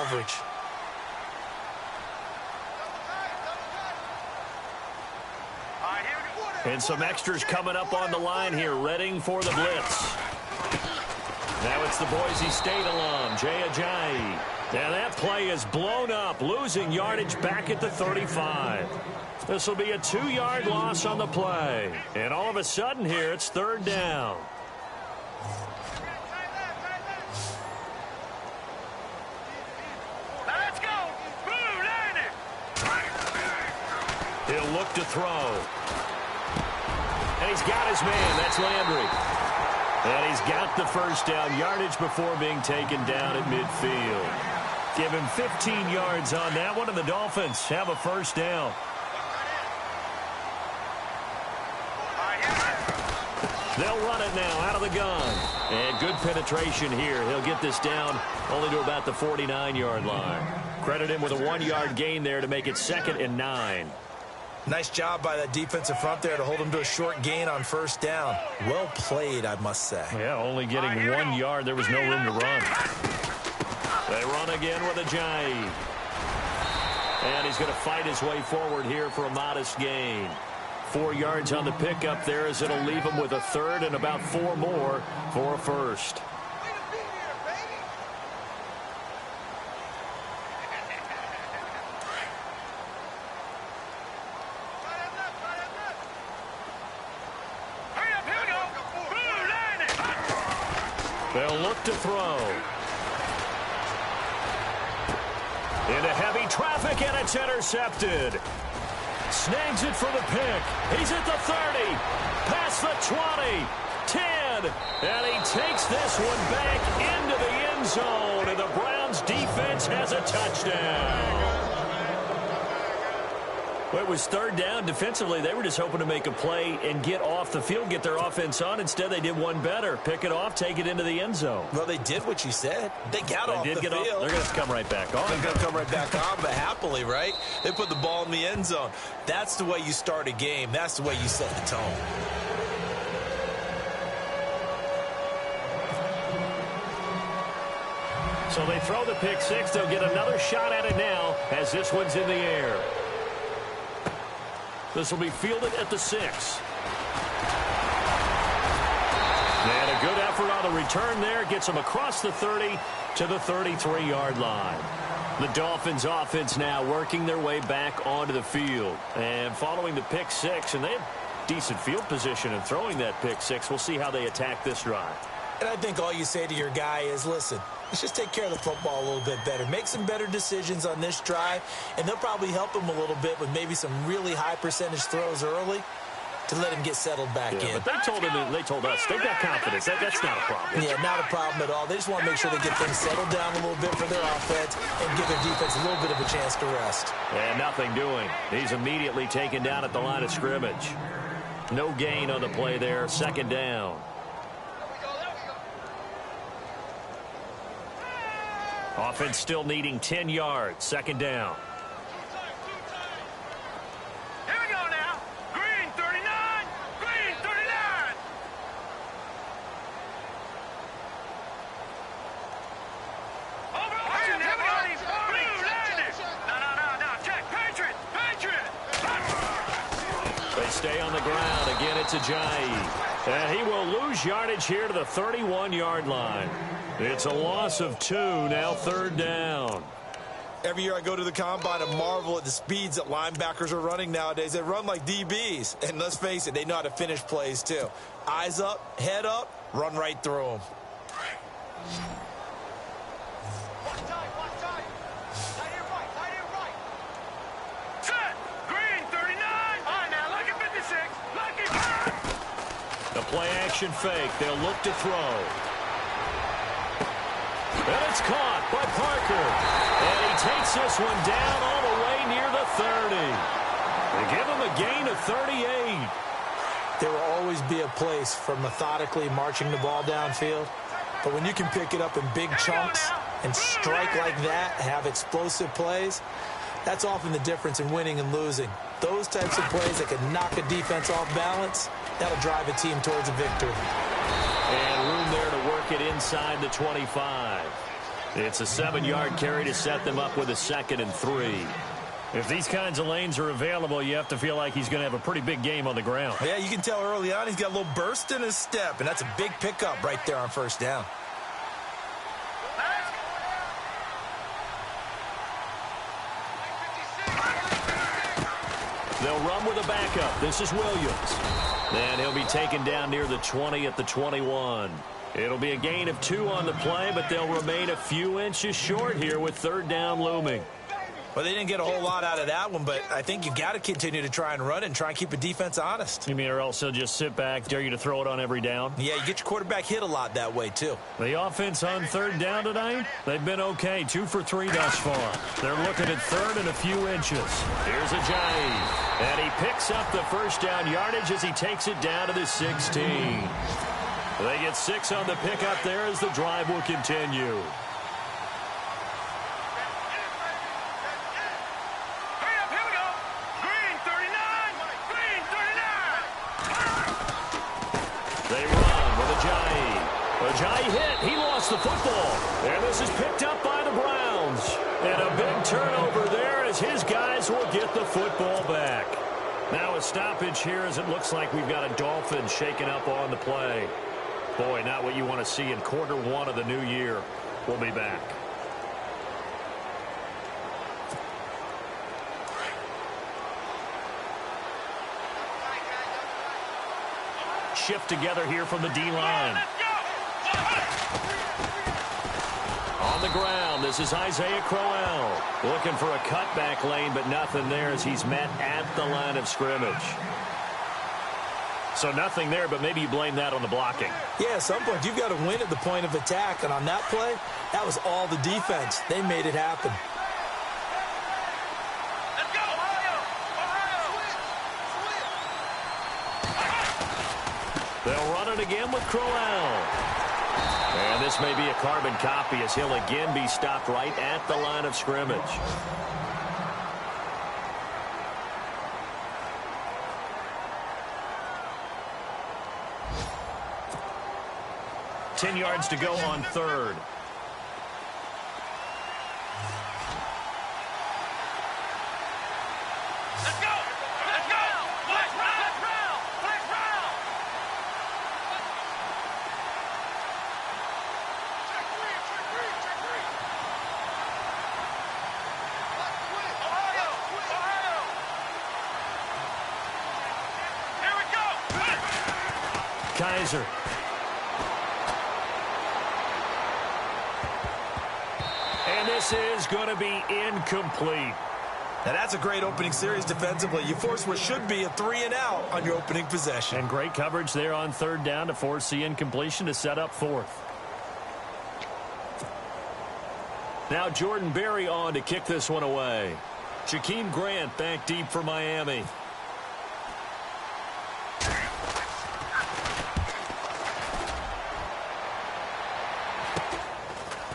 coverage. And some extras coming up on the line here, readying for the blitz. Now it's the Boise State alum, Jay Ajayi. Now that play is blown up, losing yardage back at the 35. This will be a 2-yard loss on the play. And all of a sudden here, it's 3rd down. Let's go. Blue landed. He'll look to throw. And he's got his man. That's Landry. And he's got the first down yardage before being taken down at midfield. Give him 15 yards on that one, and the Dolphins have a first down. They'll run it now out of the gun. And good penetration here. He'll get this down only to about the 49-yard line. Credit him with a 1-yard gain there to make it 2nd and 9. Nice job by that defensive front there to hold him to a short gain on first down. Well played, I must say. Yeah, only getting 1 yard. There was no room to run. They run again with Ajayi. And he's going to fight his way forward here for a modest gain. 4 yards on the pickup there as it'll leave him with a 3rd and about 4 more for a first. They'll look to throw. Into heavy traffic, and it's intercepted. Snags it for the pick. He's at the 30. Past the 20. 10. And he takes this one back into the end zone. And the Browns defense has a touchdown. Well, it was 3rd down. Defensively, they were just hoping to make a play and get off the field, get their offense on. Instead, they did one better. Pick it off, take it into the end zone. Well, they did what you said. They got off the field. They're going to come right back on. They're going to come right back on, but happily, right? They put the ball in the end zone. That's the way you start a game. That's the way you set the tone. So they throw the pick 6. They'll get another shot at it now as this one's in the air. This will be fielded at the 6. And a good effort on the return there. Gets them across the 30 to the 33-yard line. The Dolphins offense now working their way back onto the field. And following the pick 6, and they have decent field position in throwing that pick 6. We'll see how they attack this drive. And I think all you say to your guy is, listen, let's just take care of the football a little bit better. Make some better decisions on this drive, and they'll probably help him a little bit with maybe some really high percentage throws early to let him get settled back in. But they told us they've got confidence. That's not a problem. Yeah, not a problem at all. They just want to make sure they get things settled down a little bit for their offense and give their defense a little bit of a chance to rest. And nothing doing. He's immediately taken down at the line of scrimmage. No gain on the play there. 2nd down. Offense still needing 10 yards. 2nd down. Here we go now. Green 39. Green 39. Over. Everybody. Blue landed. No. Check. Patriot. They stay on the ground. Again, it's Ajayi. And he will lose yardage here to the 31-yard line. It's a loss of 2, now 3rd down. Every year I go to the combine and marvel at the speeds that linebackers are running nowadays. They run like DBs. And let's face it, they know how to finish plays too. Eyes up, head up, run right through them. Set. Green 39. All right, now look at 56. The play action fake. They'll look to throw. And it's caught by Parker. And he takes this one down all the way near the 30. They give him a gain of 38. There will always be a place for methodically marching the ball downfield. But when you can pick it up in big chunks and strike like that, have explosive plays, that's often the difference in winning and losing. Those types of plays that can knock a defense off balance, that'll drive a team towards a victory. And room there to work it inside the 25. It's a 7-yard carry to set them up with a 2nd and 3. If these kinds of lanes are available, you have to feel like he's going to have a pretty big game on the ground. Yeah, you can tell early on he's got a little burst in his step, and that's a big pickup right there on first down. They'll run with a backup. This is Williams. And he'll be taken down near the 20 at the 21. It'll be a gain of 2 on the play, but they'll remain a few inches short here with 3rd down looming. Well, they didn't get a whole lot out of that one, but I think you've got to continue to try and run and try and keep a defense honest. You mean, or else they'll just sit back, dare you to throw it on every down? Yeah, you get your quarterback hit a lot that way, too. The offense on 3rd down tonight, they've been okay, 2 for 3 thus far. They're looking at 3rd and a few inches. Here's Ajayi, and he picks up the 1st down yardage as he takes it down to the 16. They get 6 on the pickup there as the drive will continue. Ajayi hit. He lost the football. And this is picked up by the Browns. And a big turnover there as his guys will get the football back. Now a stoppage here as it looks like we've got a Dolphin shaking up on the play. Boy, not what you want to see in quarter 1 of the new year. We'll be back. Shift together here from the D-line. On the ground, this is Isaiah Crowell. Looking for a cutback lane, but nothing there as he's met at the line of scrimmage. So nothing there, but maybe you blame that on the blocking. Yeah, at some point, you've got to win at the point of attack. And on that play, that was all the defense. They made it happen. Let's go, Ohio! They'll run it again with Crowell. And this may be a carbon copy as he'll again be stopped right at the line of scrimmage. Ten yards to go on 3rd. Let's go! Let's go! Flash round! Flash round! Ohio! Ohio! Here we go! Kaiser. And this is going to be incomplete. Now, that's a great opening series defensively. You force what should be a 3-and-out on your opening possession. And great coverage there on 3rd down to force the incompletion to set up 4th. Now Jordan Berry on to kick this one away. Jakeem Grant back deep for Miami.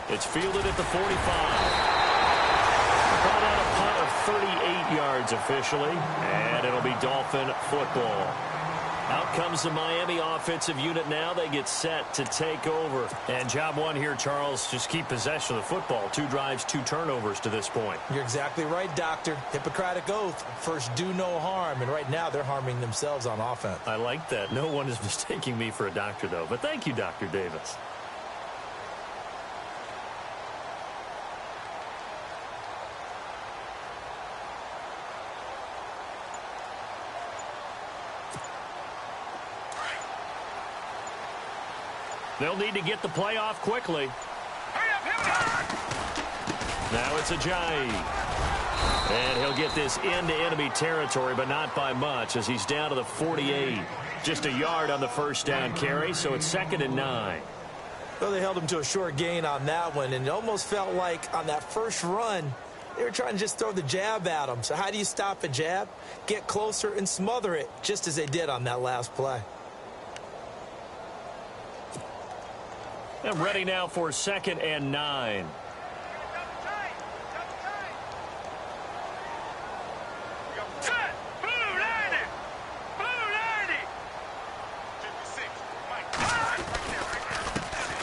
It's fielded at the 45. Called out a punt of 38 yards officially, and it'll be Dolphin football. Out comes the Miami offensive unit now. They get set to take over. And job 1 here, Charles, just keep possession of the football. 2 drives, 2 turnovers to this point. You're exactly right, Doctor. Hippocratic oath. First, do no harm. And right now, they're harming themselves on offense. I like that. No one is mistaking me for a doctor, though. But thank you, Dr. Davis. They'll need to get the play off quickly. Now it's Ajayi. And he'll get this into enemy territory, but not by much as he's down to the 48. Just a yard on the 1st down carry, so it's 2nd and 9. Well, they held him to a short gain on that one, and it almost felt like on that first run, they were trying to just throw the jab at him. So how do you stop a jab? Get closer and smother it, just as they did on that last play. And ready now for 2nd and 9.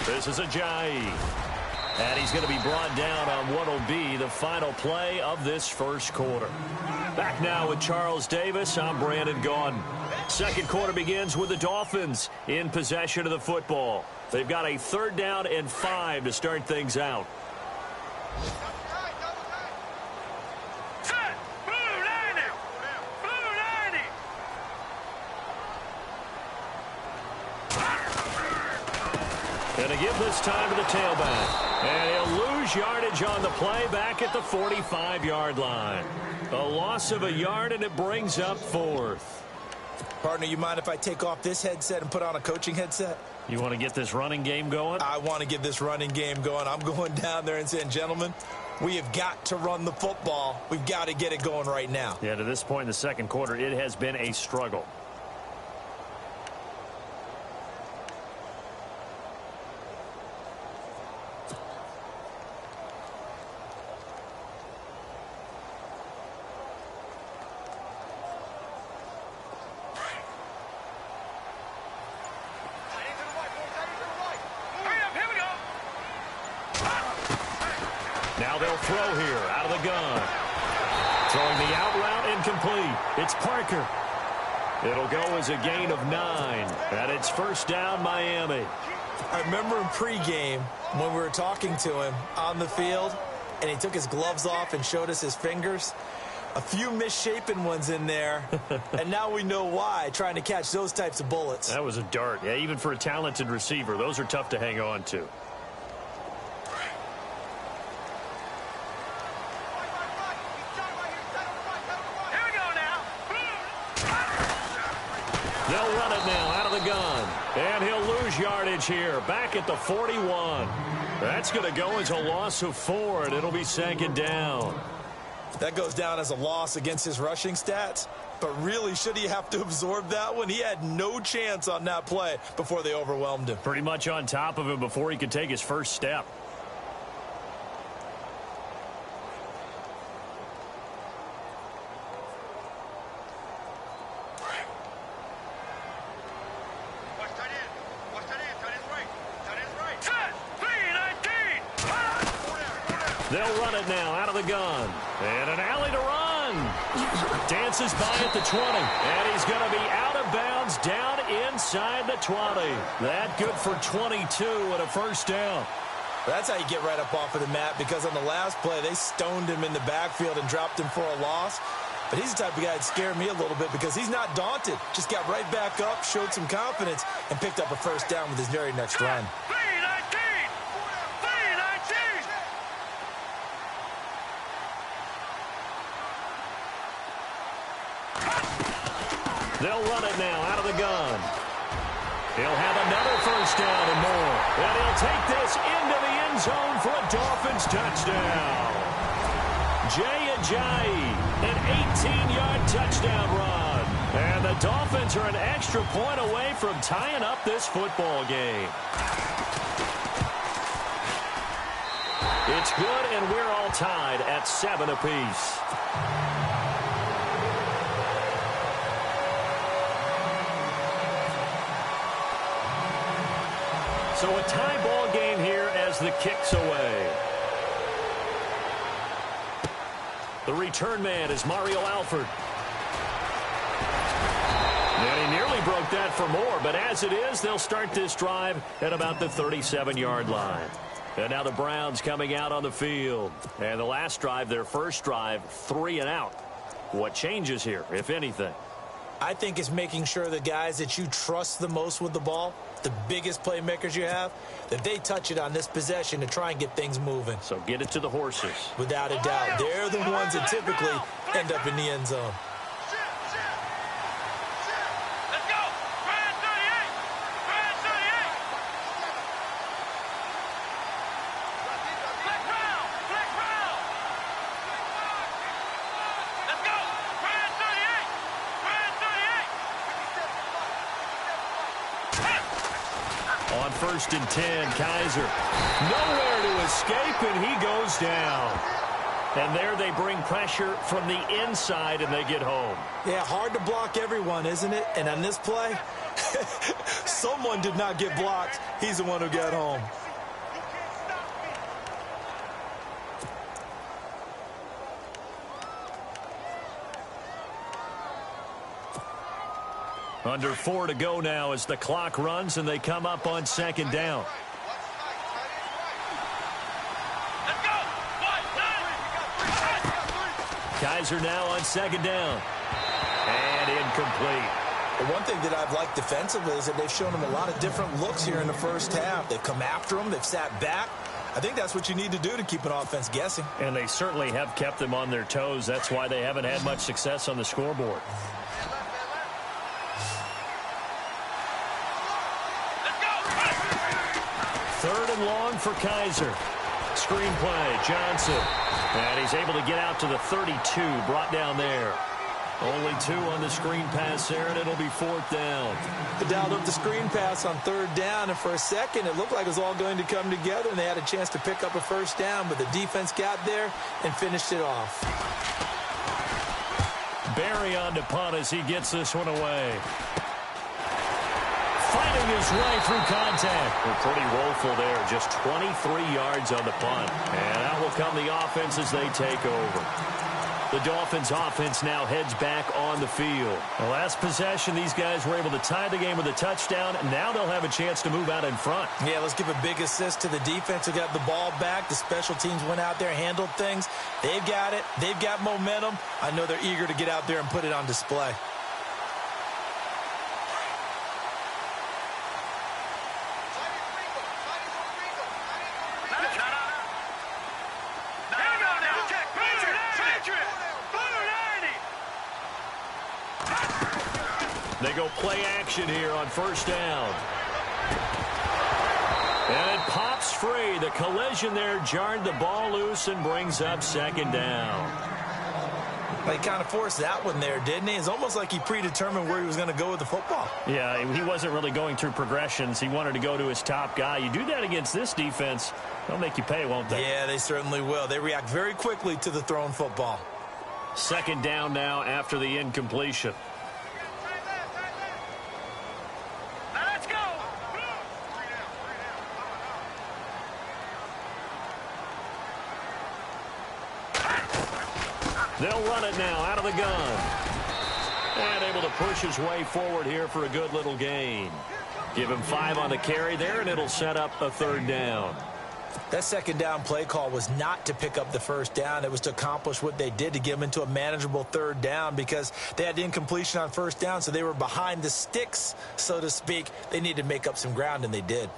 This is Ajayi. And he's going to be brought down on what will be the final play of this first quarter. Back now with Charles Davis. I'm Brandon Gaudin. Second quarter begins with the Dolphins in possession of the football. They've got a 3rd down and 5 to start things out. Going to give this time to the tailback. And he'll lose yardage on the play back at the 45-yard line. A loss of a yard, and it brings up 4th. Partner, you mind if I take off this headset and put on a coaching headset? You want to get this running game going? I want to get this running game going. I'm going down there and saying, gentlemen, we have got to run the football. We've got to get it going right now. Yeah, to this point in the second quarter, it has been a struggle. Now they'll throw here out of the gun. Throwing the out route incomplete. It's Parker. It'll go as a gain of 9. And it's first down, Miami. I remember in pregame when we were talking to him on the field, and he took his gloves off and showed us his fingers. A few misshapen ones in there, and now we know why, trying to catch those types of bullets. That was a dart. Yeah, even for a talented receiver, those are tough to hang on to. They'll run it now out of the gun. And he'll lose yardage here. Back at the 41. That's going to go as a loss of 4, and it'll be 2nd down. That goes down as a loss against his rushing stats. But really, should he have to absorb that one? He had no chance on that play before they overwhelmed him. Pretty much on top of him before he could take his first step. They'll run it now out of the gun. And an alley to run. Dances by at the 20. And he's going to be out of bounds down inside the 20. That good for 22 and a first down. That's how you get right up off of the mat, because on the last play, they stoned him in the backfield and dropped him for a loss. But he's the type of guy that scared me a little bit because he's not daunted. Just got right back up, showed some confidence, and picked up a first down with his very next run. They'll run it now out of the gun. He'll have another first down and more. And he'll take this into the end zone for a Dolphins touchdown. Jay Ajayi, an 18-yard touchdown run. And the Dolphins are an extra point away from tying up this football game. It's good, and we're all tied at 7 apiece. So a tie ball game here as the kick's away. The return man is Mario Alford. And he nearly broke that for more, but as it is, they'll start this drive at about the 37-yard line. And now the Browns coming out on the field. And the last drive, their first drive, 3 and out. What changes here, if anything? I think it's making sure the guys that you trust the most with the ball, the biggest playmakers you have, that they touch it on this possession to try and get things moving. So get it to the horses. Without a doubt. They're the ones that typically end up in the end zone. Let's go! Grand 38! Grand 38! Flex round! Flex round! Let's go! Grand 38! Grand 38! On 1st and 10, Kaiser. Nowhere to escape, and he goes down. And there they bring pressure from the inside, and they get home. Yeah, hard to block everyone, isn't it? And on this play, someone did not get blocked. He's the one who got home. Under 4 to go now as the clock runs and they come up on second down. Let's go. Kaiser now on second down. And incomplete. The one thing that I've liked defensively is that they've shown them a lot of different looks here in the first half. They've come after them. They've sat back. I think that's what you need to do to keep an offense guessing. And they certainly have kept them on their toes. That's why they haven't had much success on the scoreboard. Third and long for Kaiser. Screen play, Johnson. And he's able to get out to the 32, brought down there. Only 2 on the screen pass there, and it'll be 4th down. They dialed up the screen pass on 3rd down, and for a second, it looked like it was all going to come together, and they had a chance to pick up a first down, but the defense got there and finished it off. Barry on to punt as he gets this one away. Fighting his way through contact. They're pretty woeful there. Just 23 yards on the punt. And out will come the offense as they take over. The Dolphins offense now heads back on the field. The last possession, these guys were able to tie the game with a touchdown. And now they'll have a chance to move out in front. Yeah, let's give a big assist to the defense who got the ball back. The special teams went out there, handled things. They've got it. They've got momentum. I know they're eager to get out there and put it on display. They go play action here on first down. And it pops free. The collision there jarred the ball loose and brings up second down. He kind of forced that one there, didn't he? It's almost like he predetermined where he was going to go with the football. Yeah, he wasn't really going through progressions. He wanted to go to his top guy. You do that against this defense, they'll make you pay, won't they? Yeah, they certainly will. They react very quickly to the thrown football. Second down now after the incompletion. They'll run it now out of the gun. And able to push his way forward here for a good little gain. Give him 5 on the carry there, and it'll set up a 3rd down. That second down play call was not to pick up the first down. It was to accomplish what they did to get them into a manageable 3rd down because they had the incompletion on first down, so they were behind the sticks, so to speak. They needed to make up some ground, and they did.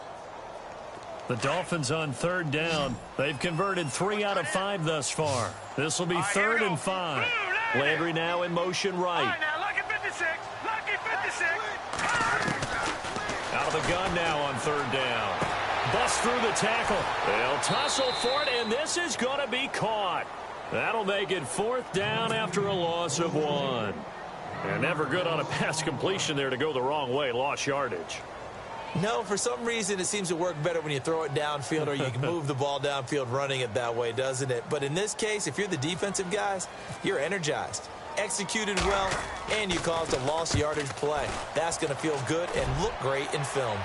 The Dolphins on 3rd down. They've converted 3 out of 5 thus far. This will be 3rd and 5. Landry now in motion right. Now, lucky 56. Lucky 56. Out of the gun now on 3rd down. Bust through the tackle. They'll tussle for it, and this is going to be caught. That'll make it 4th down after a loss of 1. And never good on a pass completion there to go the wrong way. Lost yardage. No, for some reason it seems to work better when you throw it downfield or you can move the ball downfield running it that way, doesn't it? But in this case, if you're the defensive guys, you're energized, executed well, and you caused a lost yardage play. That's going to feel good and look great in film.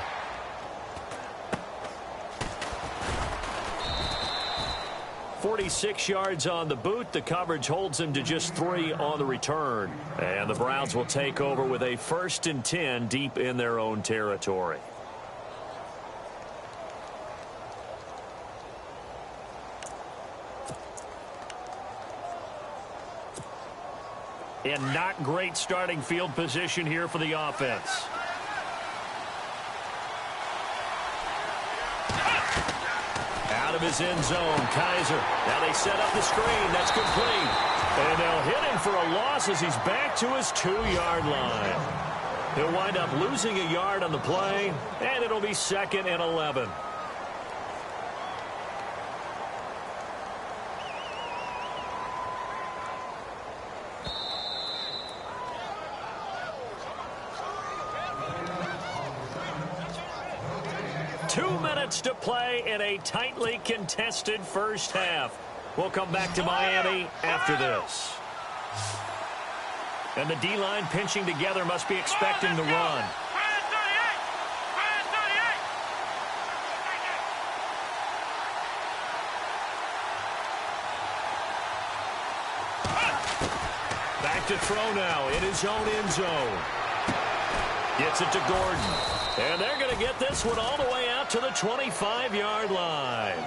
.46 yards on the boot. The coverage holds him to just 3 on the return. And the Browns will take over with a 1st and 10 deep in their own territory. And not great starting field position here for the offense. Out of his end zone, Kaiser. Now they set up the screen. That's complete. And they'll hit him for a loss as he's back to his 2-yard line. He'll wind up losing a yard on the play, and it'll be 2nd and 11. To play in a tightly contested first half. We'll come back to Miami after this. And the D-line pinching together must be expecting the run. Back to throw now in his own end zone. Gets it to Gordon. And they're going to get this one all the way out to the 25-yard line.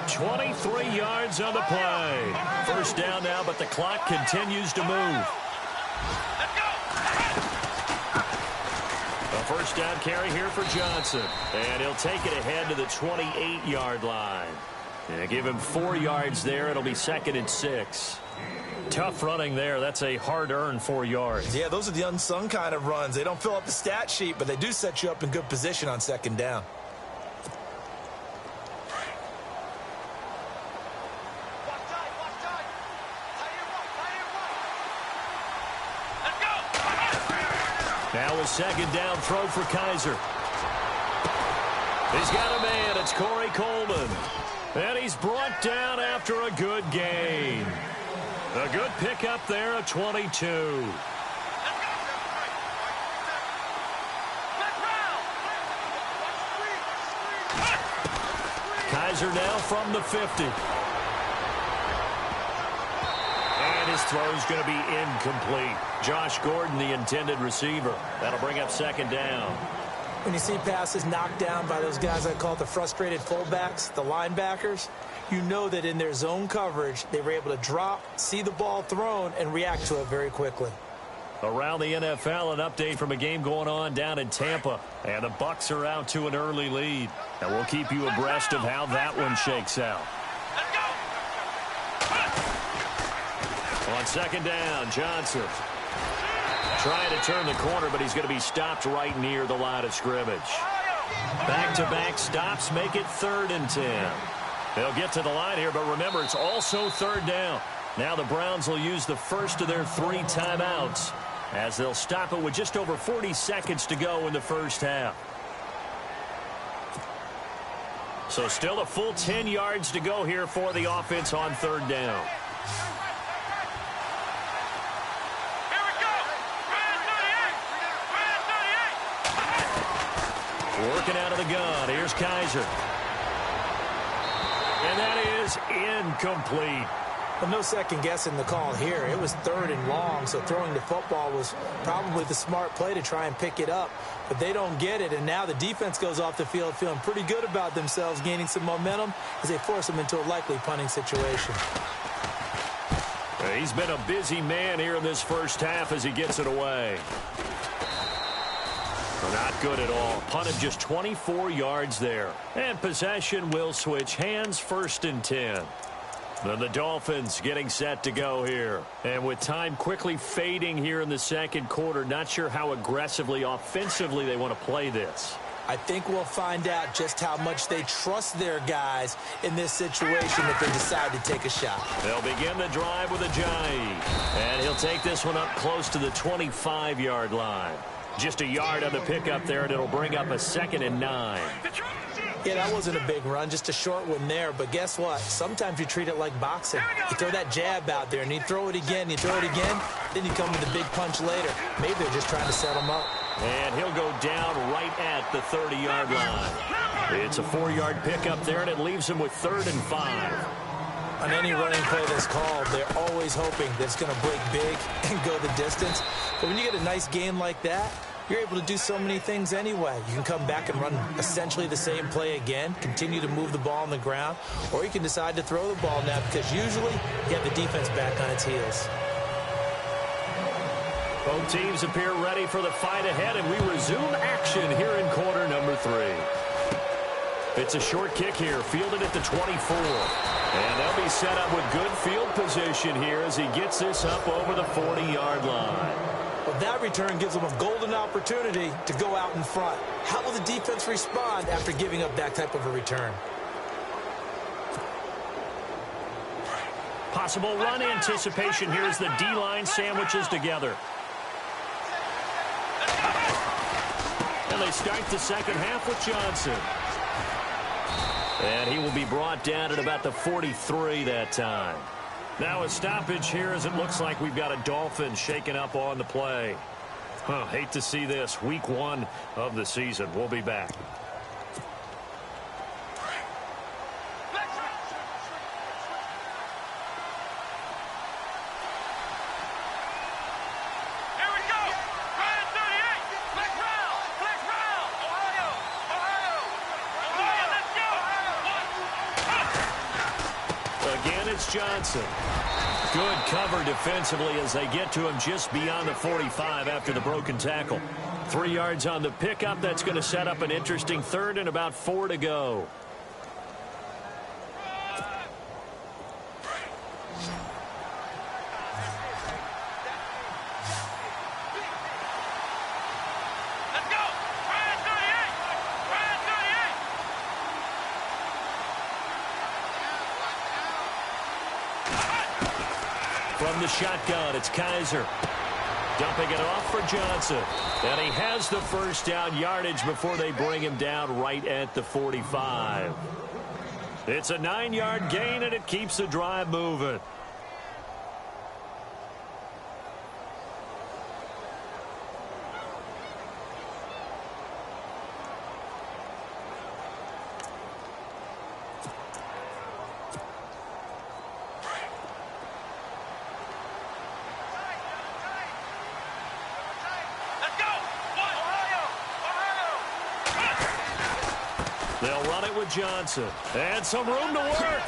23 yards on the play. First down now, but the clock continues to move. A first down carry here for Johnson. And he'll take it ahead to the 28-yard line. And give him 4 yards there. It'll be 2nd and 6. Tough running there. That's a hard-earned 4 yards. Yeah, those are the unsung kind of runs. They don't fill up the stat sheet, but they do set you up in good position on 2nd down. Now a 2nd down throw for Kaiser. He's got a man. It's Corey Coleman. And he's brought down after a good gain. A good pickup there at 22. Kaiser now from the 50. And his throw's going to be incomplete. Josh Gordon, the intended receiver. That'll bring up 2nd down. When you see passes knocked down by those guys I call the frustrated fullbacks, the linebackers, you know that in their zone coverage, they were able to drop, see the ball thrown, and react to it very quickly. Around the NFL, an update from a game going on down in Tampa. And the Bucs are out to an early lead. And we'll keep you abreast of how that one shakes out. On 2nd down, Johnson. Trying to turn the corner, but he's going to be stopped right near the line of scrimmage. Back-to-back stops make it 3rd and 10. They'll get to the line here, but remember, it's also 3rd down. Now the Browns will use the first of their 3 timeouts as they'll stop it with just over 40 seconds to go in the first half. So still a full 10 yards to go here for the offense on 3rd down. Working out of the gun. Here's Kaiser. And that is incomplete. Well, no second guessing the call here. It was 3rd and long, so throwing the football was probably the smart play to try and pick it up. But they don't get it, and now the defense goes off the field feeling pretty good about themselves, gaining some momentum as they force them into a likely punting situation. He's been a busy man here in this first half as he gets it away. Not good at all. Punted just 24 yards there. And possession will switch hands, 1st and 10. Then the Dolphins getting set to go here. And with time quickly fading here in the 2nd quarter, not sure how aggressively, offensively they want to play this. I think we'll find out just how much they trust their guys in this situation if they decide to take a shot. They'll begin the drive with Ajayi. And he'll take this one up close to the 25-yard line. Just a yard on the pickup there, and it'll bring up a 2nd and 9. Yeah, that wasn't a big run, just a short one there. But guess what? Sometimes you treat it like boxing. You throw that jab out there, and you throw it again, then you come with a big punch later. Maybe they're just trying to set him up. And he'll go down right at the 30-yard line. It's a 4-yard pickup there, and it leaves him with 3rd and 5. On any running play that's called, they're always hoping that it's going to break big and go the distance. But when you get a nice game like that, you're able to do so many things anyway. You can come back and run essentially the same play again, continue to move the ball on the ground, or you can decide to throw the ball now because usually you have the defense back on its heels. Both teams appear ready for the fight ahead, and we resume action here in quarter number 3. It's a short kick here, fielded at the 24. And they'll be set up with good field position here as he gets this up over the 40-yard line. Well, that return gives them a golden opportunity to go out in front. How will the defense respond after giving up that type of a return? Possible run anticipation here as the D-line sandwiches together. And they start the second half with Johnson. And he will be brought down at about the 43 that time. Now a stoppage here as it looks like we've got a Dolphin shaking up on the play. Hate to see this. Week 1 of the season. We'll be back. Here we go. Ryan 38. Let's round. it's Johnson. Good cover defensively as they get to him just beyond the 45 after the broken tackle. 3 yards on the pickup. That's going to set up an interesting third and about 4 to go. From the shotgun, it's Kaiser. Dumping it off for Johnson. And he has the first down yardage before they bring him down right at the 45. It's a 9-yard gain, and it keeps the drive moving. They'll run it with Johnson. And some room to work.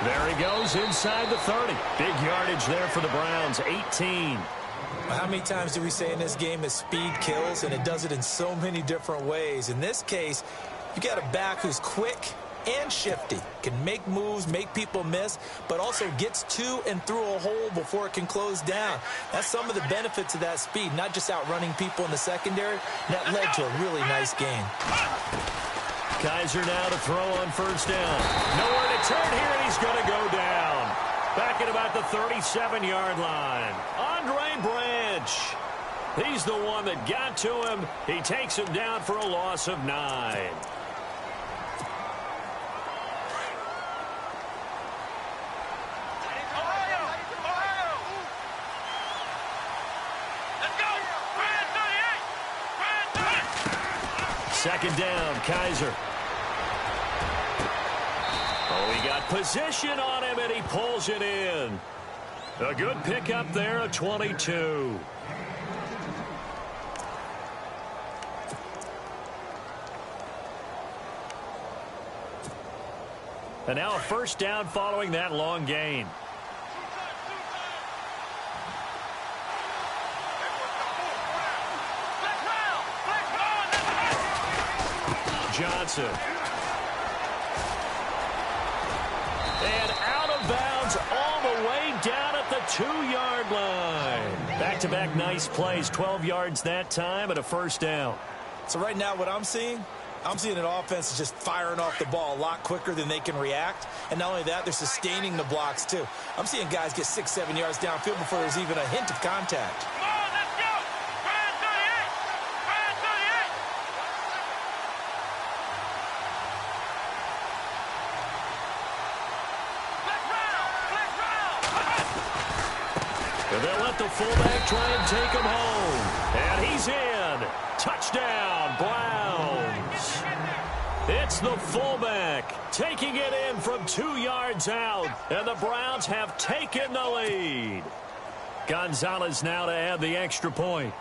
There he goes inside the 30. Big yardage there for the Browns, 18. How many times do we say in this game that speed kills, and it does it in so many different ways? In this case, you got a back who's quick and shifty, can make moves, make people miss, but also gets to and through a hole before it can close down. That's some of the benefits of that speed, not just outrunning people in the secondary. That led to a really nice game. Kaiser now to throw on first down. Nowhere to turn here, and he's going to go down. Back at about the 37-yard line. Andre Branch. He's the one that got to him. He takes him down for a loss of 9. Second down, Kaiser. Oh, he got position on him, and he pulls it in. A good pickup there, a 22. And now a first down following that long gain. Johnson. And out of bounds all the way down at the 2-yard line. Back-to-back nice plays, 12 yards that time and a first down. So right now what I'm seeing an offense is just firing off the ball a lot quicker than they can react. And not only that, they're sustaining the blocks too. I'm seeing guys get 6-7 yards downfield before there's even a hint of contact. They'll let the fullback try and take him home. And he's in. Touchdown, Browns. It's the fullback taking it in from 2 yards out. And the Browns have taken the lead. Gonzalez now to add the extra point.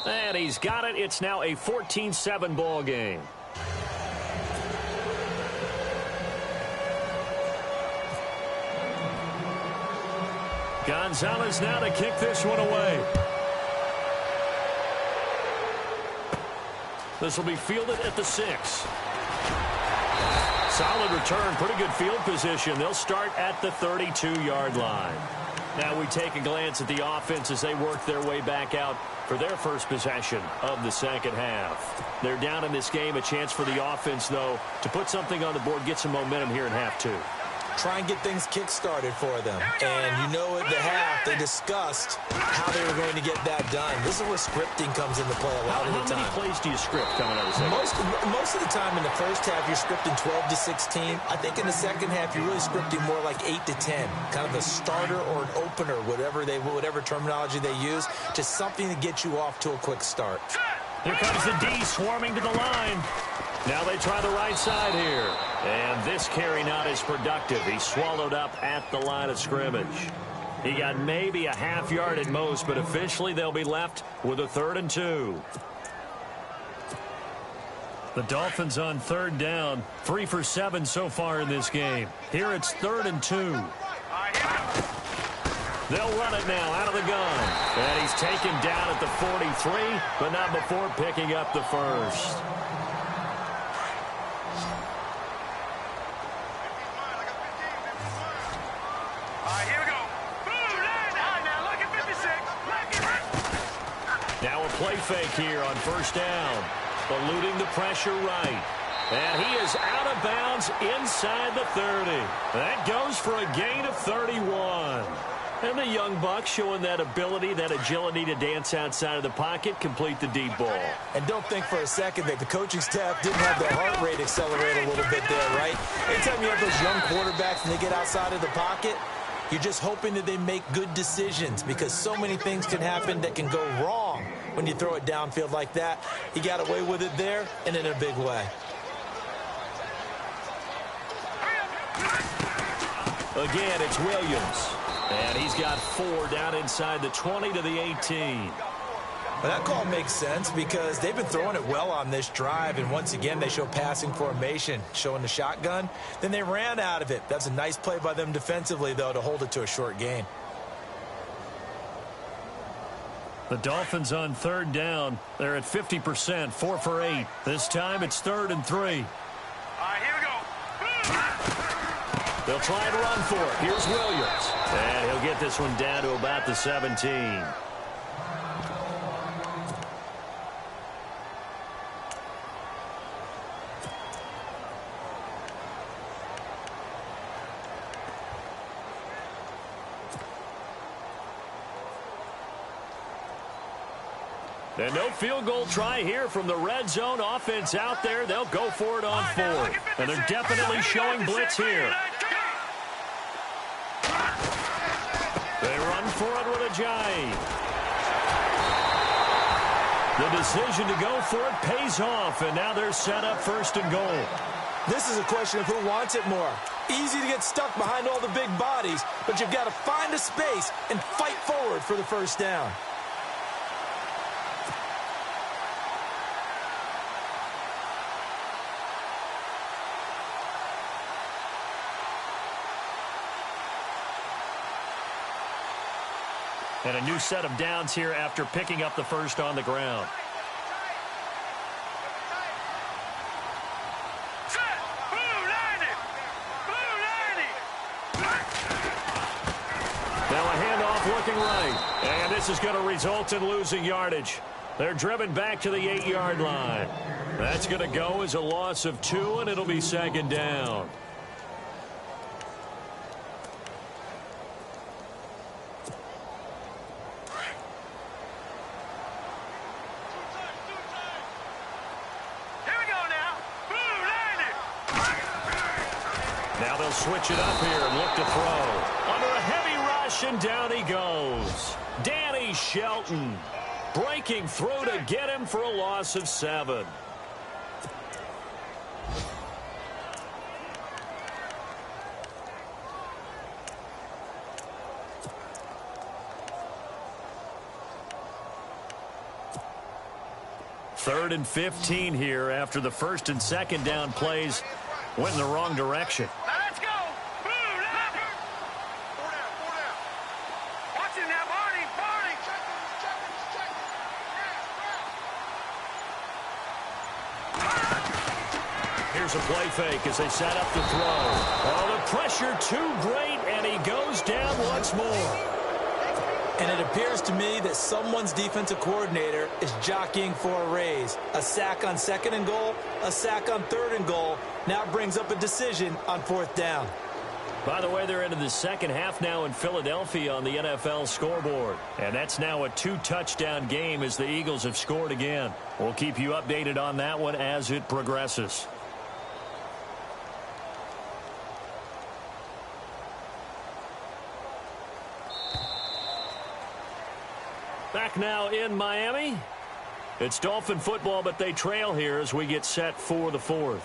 And he's got it. It's now a 14-7 ball game. Gonzalez now to kick this one away. This will be fielded at the 6. Solid return, pretty good field position. They'll start at the 32-yard line. Now we take a glance at the offense as they work their way back out for their first possession of the second half. They're down in this game. A chance for the offense, though, to put something on the board, get some momentum here in half 2. Try and get things kick-started for them. And you know at the half, they discussed how they were going to get that done. This is where scripting comes into play a lot of the time. How many plays do you script coming out of the second? Most of the time in the first half, you're scripting 12 to 16. I think in the second half, you're really scripting more like 8 to 10. Kind of a starter or an opener, whatever terminology they use, just something to get you off to a quick start. Here comes the D swarming to the line. Now they try the right side here. And this carry not as productive. He swallowed up at the line of scrimmage. He got maybe a half yard at most, but officially they'll be left with a 3rd and 2. The Dolphins on third down, 3 for 7 so far in this game. Here it's 3rd and 2. They'll run it now out of the gun. And he's taken down at the 43, but not before picking up the first. Here we go. Now look at 56. Now a play fake here on first down. Eluding the pressure right. And he is out of bounds inside the 30. That goes for a gain of 31. And the young buck showing that ability, that agility to dance outside of the pocket, complete the deep ball. And don't think for a second that the coaching staff didn't have their heart rate accelerate a little bit there, right? Anytime you have those young quarterbacks and they get outside of the pocket, you're just hoping that they make good decisions because so many things can happen that can go wrong when you throw it downfield like that. He got away with it there and in a big way. Again, it's Williams. And he's got 4 down inside the 20 to the 18. Well, that call makes sense because they've been throwing it well on this drive, and once again they show passing formation, showing the shotgun. Then they ran out of it. That's a nice play by them defensively, though, to hold it to a short gain. The Dolphins on third down. They're at 50%, 4 for 8. This time it's 3rd and 3. Here we go. They'll try and run for it. Here's Williams. And he'll get this one down to about the 17. And no field goal try here from the red zone offense out there. They'll go for it on 4th. And they're definitely showing blitz here. They run for it with Ajayi. The decision to go for it pays off, and now they're set up 1st and goal. This is a question of who wants it more. Easy to get stuck behind all the big bodies, but you've got to find a space and fight forward for the first down. And a new set of downs here after picking up the first on the ground. Now a handoff looking right. And this is going to result in losing yardage. They're driven back to the 8-yard line. That's going to go as a loss of 2, and it'll be 2nd down. Switch it up here and look to throw. Under a heavy rush, and down he goes. Danny Shelton breaking through to get him for a loss of 7. Third and 15 here after the 1st and 2nd down plays went in the wrong direction. Here's a play fake as they set up the throw. Oh, the pressure too great, and he goes down once more. And it appears to me that someone's defensive coordinator is jockeying for a raise. A sack on 2nd and goal, a sack on 3rd and goal. Now brings up a decision on 4th down. By the way, they're into the second half now in Philadelphia on the NFL scoreboard. And that's now a 2-touchdown game as the Eagles have scored again. We'll keep you updated on that one as it progresses. Back now in Miami. It's Dolphin football, but they trail here as we get set for the 4th.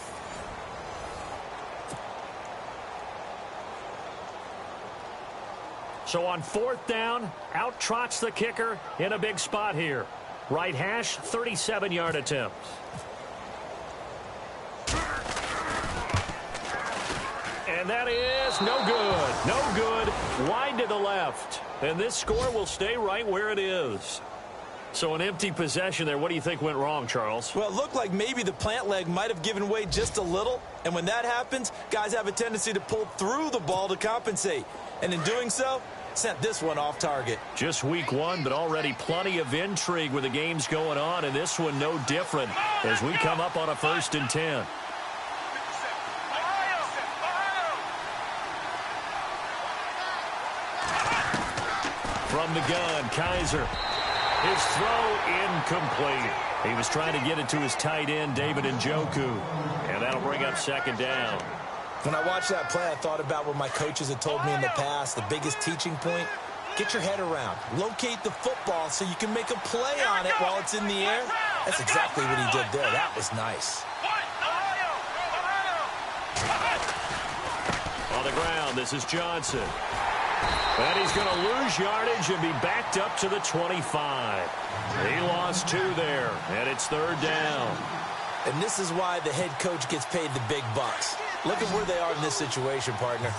So on 4th down, out trots the kicker in a big spot here. Right hash, 37-yard attempt. And that is no good. No good. Wide to the left. And this score will stay right where it is. So an empty possession there. What do you think went wrong, Charles? Well, it looked like maybe the plant leg might have given way just a little. And when that happens, guys have a tendency to pull through the ball to compensate. And in doing so, sent this one off target. Just week one, but already plenty of intrigue with the games going on. And this one no different as we come up on a 1st and 10. From the gun, Kaiser. His throw incomplete. He was trying to get it to his tight end, David Njoku. And that'll bring up 2nd down. When I watched that play, I thought about what my coaches had told me in the past. The biggest teaching point, get your head around. Locate the football so you can make a play on it while it's in the air. That's exactly what he did there. That was nice. On the ground, this is Johnson. And he's going to lose yardage and be backed up to the 25. He lost 2 there, and it's 3rd down. And this is why the head coach gets paid the big bucks. Look at where they are in this situation, partner.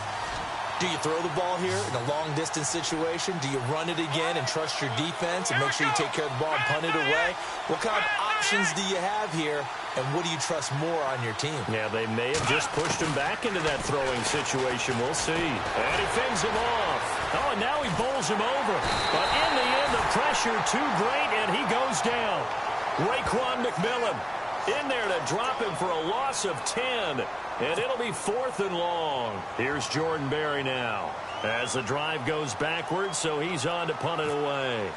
Do you throw the ball here in a long-distance situation? Do you run it again and trust your defense and make sure you take care of the ball and punt it away? What kind of options do you have here, and what do you trust more on your team? Yeah, they may have just pushed him back into that throwing situation. We'll see. And he fends him off. Oh, and now he bowls him over. But in the end, the pressure too great, and he goes down. Raekwon McMillan in there to drop him for a loss of 10. And it'll be 4th and long. Here's Jordan Berry now as the drive goes backwards, so he's on to punt it away.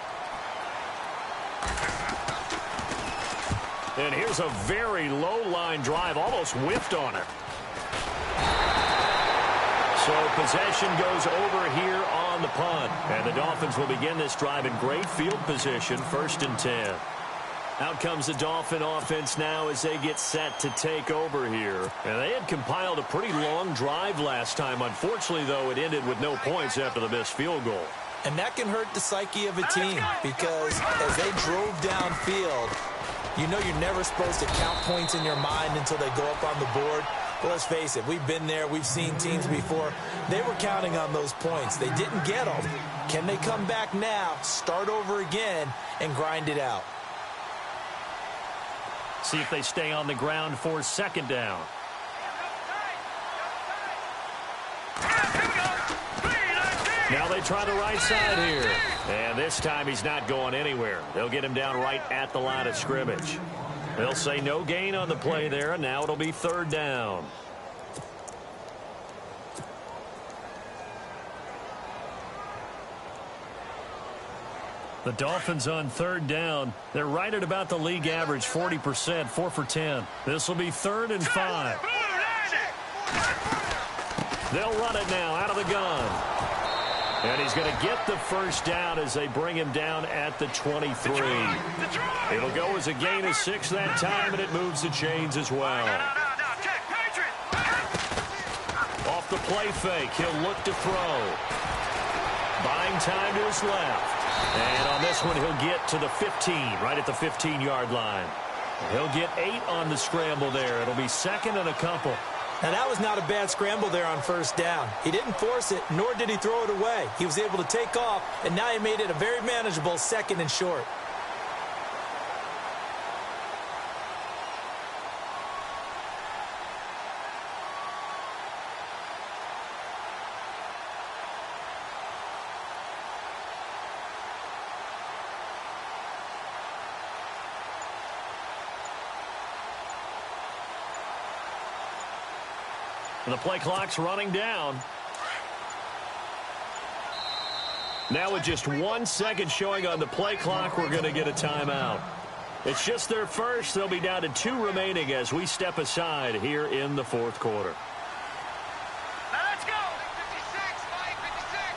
And here's a very low-line drive, almost whiffed on it. So possession goes over here on the punt. And the Dolphins will begin this drive in great field position, 1st and 10. Out comes the Dolphin offense now as they get set to take over here. And they had compiled a pretty long drive last time. Unfortunately, though, it ended with no points after the missed field goal. And that can hurt the psyche of a team because as they drove downfield, you know you're never supposed to count points in your mind until they go up on the board. But let's face it, we've been there. We've seen teams before. They were counting on those points. They didn't get them. Can they come back now, start over again, and grind it out? See if they stay on the ground for 2nd down. Now they try the right side here. And this time he's not going anywhere. They'll get him down right at the line of scrimmage. They'll say no gain on the play there, and now it'll be 3rd down. The Dolphins on 3rd down. They're right at about the league average, 40%, 4 for 10. This will be 3rd and 5. They'll run it now out of the gun. And he's going to get the 1st down as they bring him down at the 23. It'll go as a gain of 6 that time, and it moves the chains as well. Off the play fake, he'll look to throw. Buying time to his left. And on this one, he'll get to the 15, right at the 15-yard line. He'll get 8 on the scramble there. It'll be 2nd and a couple. Now, that was not a bad scramble there on 1st down. He didn't force it, nor did he throw it away. He was able to take off, and now he made it a very manageable 2nd and short. The play clock's running down. Now with just 1 second showing on the play clock, we're going to get a timeout. It's just their first. They'll be down to 2 remaining as we step aside here in the 4th quarter. Now let's go. 56, Mike, 56.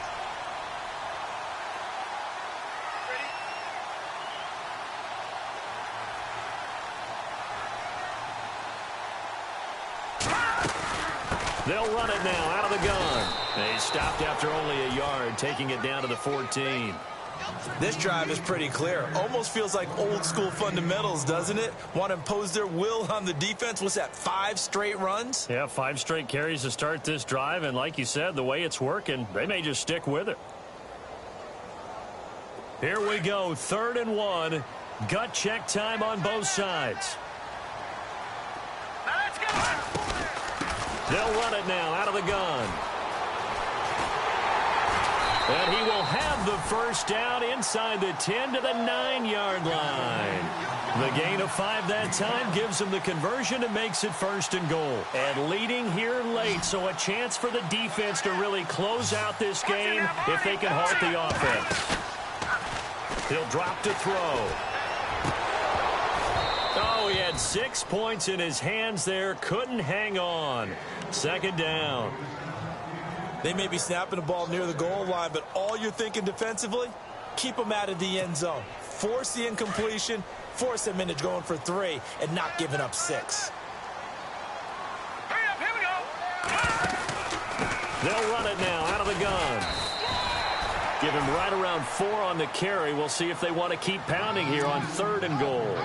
They'll run it now out of the gun. They stopped after only a yard, taking it down to the 14. This drive is pretty clear. Almost feels like old school fundamentals, doesn't it? Want to impose their will on the defense. What's that, 5 straight runs? Yeah, 5 straight carries to start this drive. And like you said, the way it's working, they may just stick with it. Here we go, 3rd and 1. Gut check time on both sides. Now let's go. They'll run it now out of the gun. And he will have the first down inside the 10 to the 9-yard line. The gain of 5 that time gives him the conversion and makes it 1st and goal. And leading here late, so a chance for the defense to really close out this game if they can halt the offense. He'll drop to throw. Oh, he had 6 points in his hands there. Couldn't hang on. 2nd down. They may be snapping the ball near the goal line, but all you're thinking defensively, keep them out of the end zone. Force the incompletion, force them into going for 3, and not giving up 6. Hurry up, here we go. They'll run it now out of the gun. Give him right around 4 on the carry. We'll see if they want to keep pounding here on 3rd and goal.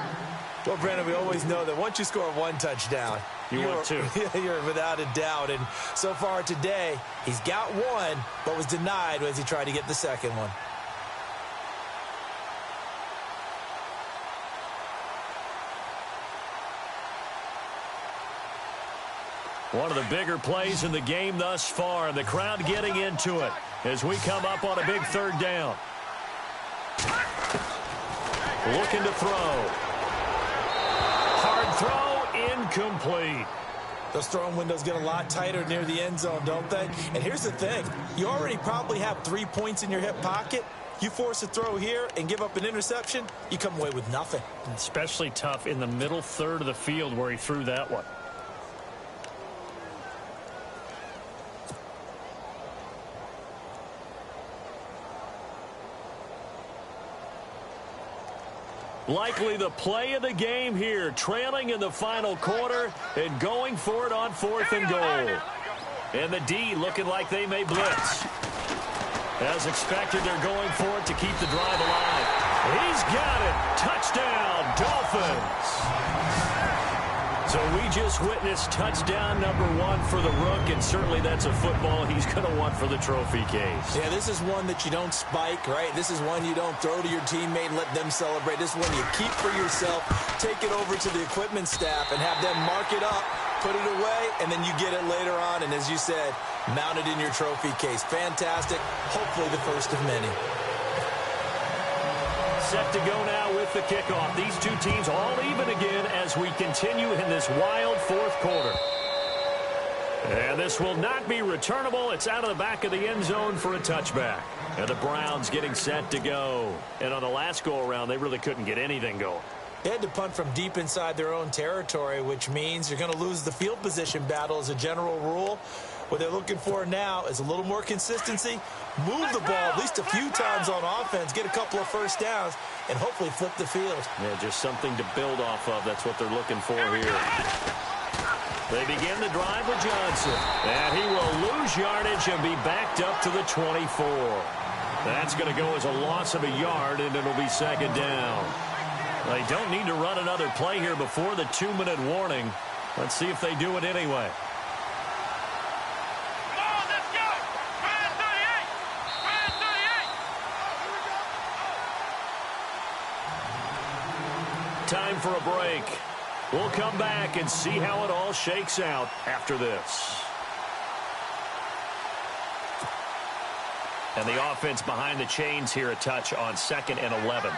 Well, Brandon, we always know that once you score 1 touchdown, want 2. You're without a doubt. And so far today, he's got 1, but was denied as he tried to get the 2nd one. One of the bigger plays in the game thus far. The crowd getting into it as we come up on a big 3rd down. Looking to throw. Hard throw, incomplete. Those throwing windows get a lot tighter near the end zone, don't they? And here's the thing. You already probably have 3 points in your hip pocket. You force a throw here and give up an interception, you come away with nothing. Especially tough in the middle 3rd of the field where he threw that one. Likely the play of the game here, trailing in the final quarter and going for it on 4th and goal. And the D looking like they may blitz. As expected, they're going for it to keep the drive alive. He's got it. Touchdown, Dolphins. So we just witnessed touchdown number 1 for the Rook, and certainly that's a football he's going to want for the trophy case. Yeah, this is one that you don't spike, right? This is one you don't throw to your teammate and let them celebrate. This is one you keep for yourself, take it over to the equipment staff, and have them mark it up, put it away, and then you get it later on, and as you said, mount it in your trophy case. Fantastic. Hopefully the first of many. Set to go now with the kickoff. These two teams all even again as we continue in this wild 4th quarter. And this will not be returnable. It's out of the back of the end zone for a touchback. And the Browns getting set to go. And on the last go-around, they really couldn't get anything going. They had to punt from deep inside their own territory, which means you're going to lose the field position battle as a general rule. What they're looking for now is a little more consistency, move the ball at least a few times on offense, get a couple of first downs, and hopefully flip the field. Yeah, just something to build off of. That's what they're looking for here. They begin the drive with Johnson. And he will lose yardage and be backed up to the 24. That's going to go as a loss of a yard, and it'll be 2nd down. They don't need to run another play here before the 2-minute warning. Let's see if they do it anyway. Time for a break. We'll come back and see how it all shakes out after this. And the offense behind the chains here a touch on 2nd and 11.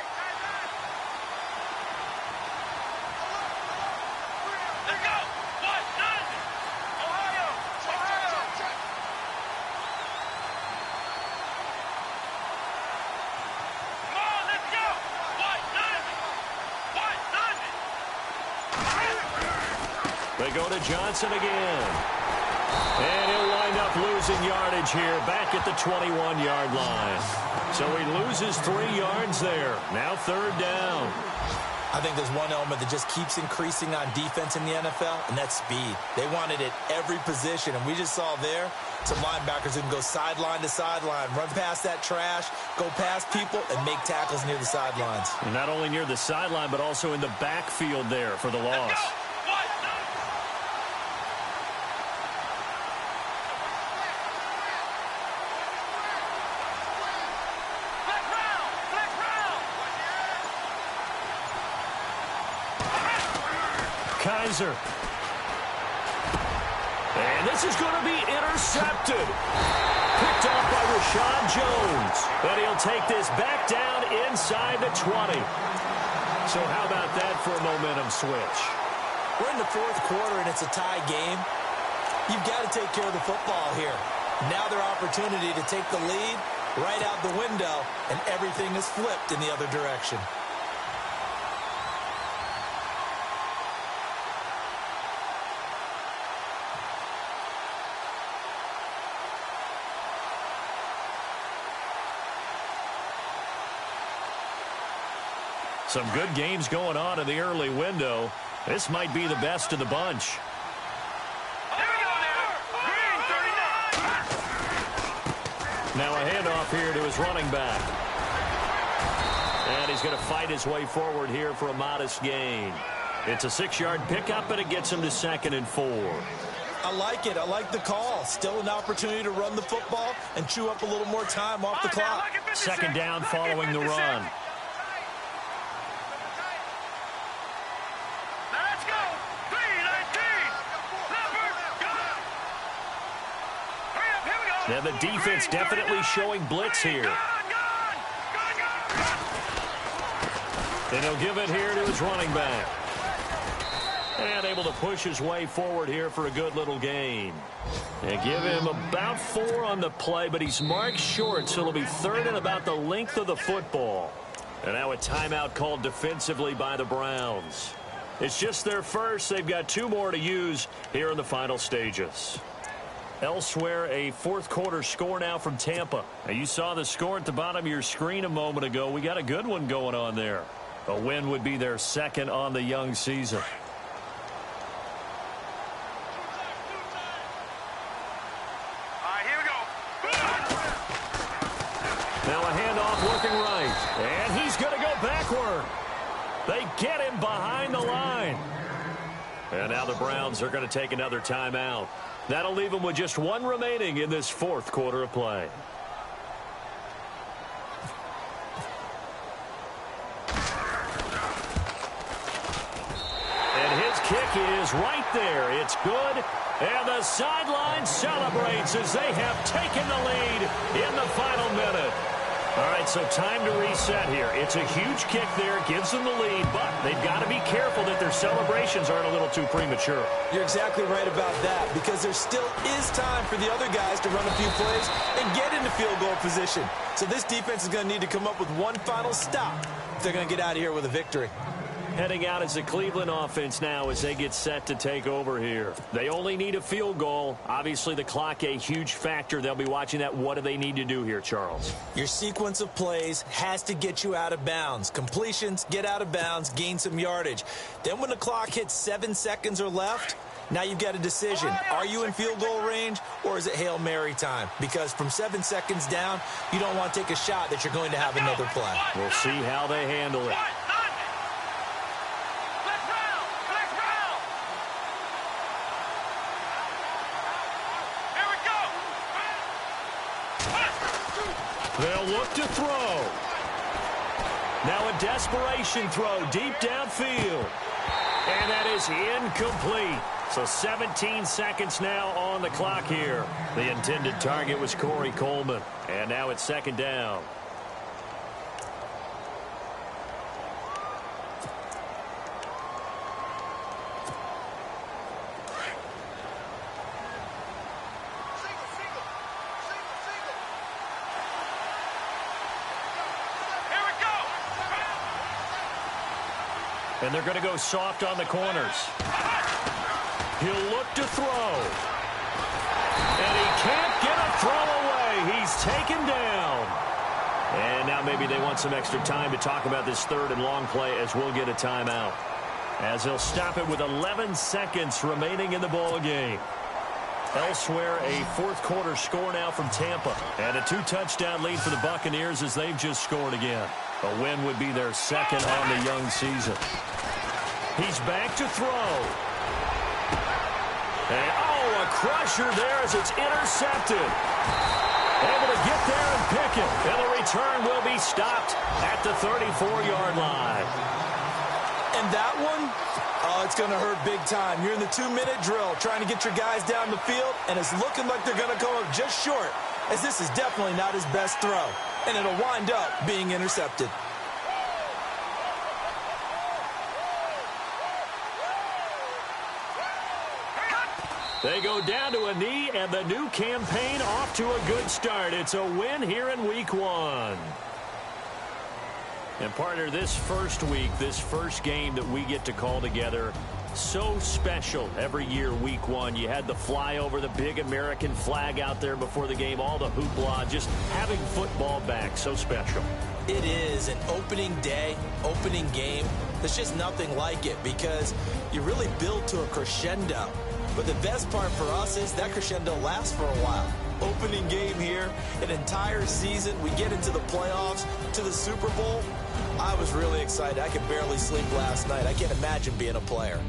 They go to Johnson again. And he'll wind up losing yardage here back at the 21-yard line. So he loses 3 yards there. Now 3rd down. I think there's one element that just keeps increasing on defense in the NFL, and that's speed. They want it at every position, and we just saw there some linebackers who can go sideline to sideline, run past that trash, go past people, and make tackles near the sidelines. And not only near the sideline, but also in the backfield there for the loss. Kaiser. And this is going to be intercepted. Picked off by Rashad Jones. And he'll take this back down inside the 20. So how about that for a momentum switch? We're in the fourth quarter, and it's a tie game. You've got to take care of the football here. Now their opportunity to take the lead right out the window, and everything is flipped in the other direction. Some good games going on in the early window. This might be the best of the bunch. Now a handoff here to his running back. And he's going to fight his way forward here for a modest gain. It's a 6-yard pickup, and it gets him to 2nd and 4. I like it. I like the call. Still an opportunity to run the football and chew up a little more time off the clock. 2nd down following the run. Now the defense definitely showing blitz here. And he'll give it here to his running back. And able to push his way forward here for a good little gain. And give him about 4 on the play, but he's marked short, so it'll be 3rd and about the length of the football. And now a timeout called defensively by the Browns. It's just their first. They've got 2 more to use here in the final stages. Elsewhere, a fourth quarter score now from Tampa. Now, you saw the score at the bottom of your screen a moment ago. We got a good one going on there. A win would be their 2nd on the young season. All right, here we go. Now a handoff working right. And he's going to go backward. They get him behind the line. And now the Browns are going to take another timeout. That'll leave them with just 1 remaining in this fourth quarter of play. And his kick is right there. It's good. And the sideline celebrates as they have taken the lead in the final minute. All right, so time to reset here. It's a huge kick there, gives them the lead, but they've got to be careful that their celebrations aren't a little too premature. You're exactly right about that, because there still is time for the other guys to run a few plays and get into field goal position. So this defense is going to need to come up with one final stop if they're going to get out of here with a victory. Heading out as the Cleveland offense now as they get set to take over here. They only need a field goal. Obviously, the clock a huge factor. They'll be watching that. What do they need to do here, Charles? Your sequence of plays has to get you out of bounds. Completions, get out of bounds, gain some yardage. Then when the clock hits 7 seconds or left, now you've got a decision. Are you in field goal range, or is it Hail Mary time? Because from 7 seconds down, you don't want to take a shot that you're going to have another play. We'll see how they handle it. They'll look to throw. Now a desperation throw deep downfield. And that is incomplete. So 17 seconds now on the clock here. The intended target was Corey Coleman. And now it's 2nd down. And they're going to go soft on the corners. He'll look to throw. And he can't get a throw away. He's taken down. And now maybe they want some extra time to talk about this third and long play as we'll get a timeout. As they'll stop it with 11 seconds remaining in the ball game. Elsewhere, a fourth quarter score now from Tampa. And a 2-touchdown lead for the Buccaneers as they've just scored again. A win would be their second on the young season. He's back to throw. And, a crusher there as it's intercepted. Able to get there and pick it. And the return will be stopped at the 34-yard line. And that one, it's going to hurt big time. You're in the 2-minute drill trying to get your guys down the field, and it's looking like they're going to come up just short, as this is definitely not his best throw. And it'll wind up being intercepted. They go down to a knee, and the new campaign off to a good start. It's a win here in Week 1. And, partner, this first week, this first game that we get to call together, so special every year, Week 1. You had the flyover, the big American flag out there before the game, all the hoopla, just having football back, so special. It is an opening day, opening game. There's just nothing like it because you really build to a crescendo. But the best part for us is that crescendo lasts for a while. Opening game here, an entire season. We get into the playoffs, to the Super Bowl. I was really excited. I could barely sleep last night. I can't imagine being a player.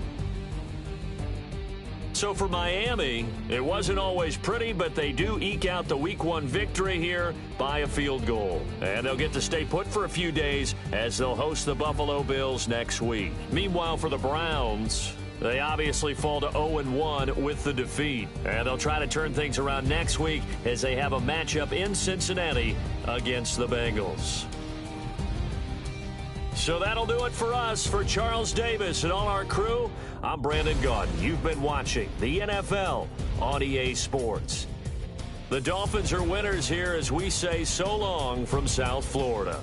So for Miami, it wasn't always pretty, but they do eke out the Week 1 victory here by a field goal. And they'll get to stay put for a few days as they'll host the Buffalo Bills next week. Meanwhile, for the Browns, they obviously fall to 0-1 with the defeat. And they'll try to turn things around next week as they have a matchup in Cincinnati against the Bengals. So that'll do it for us. For Charles Davis and all our crew, I'm Brandon Gaudin. You've been watching the NFL on EA Sports. The Dolphins are winners here as we say so long from South Florida.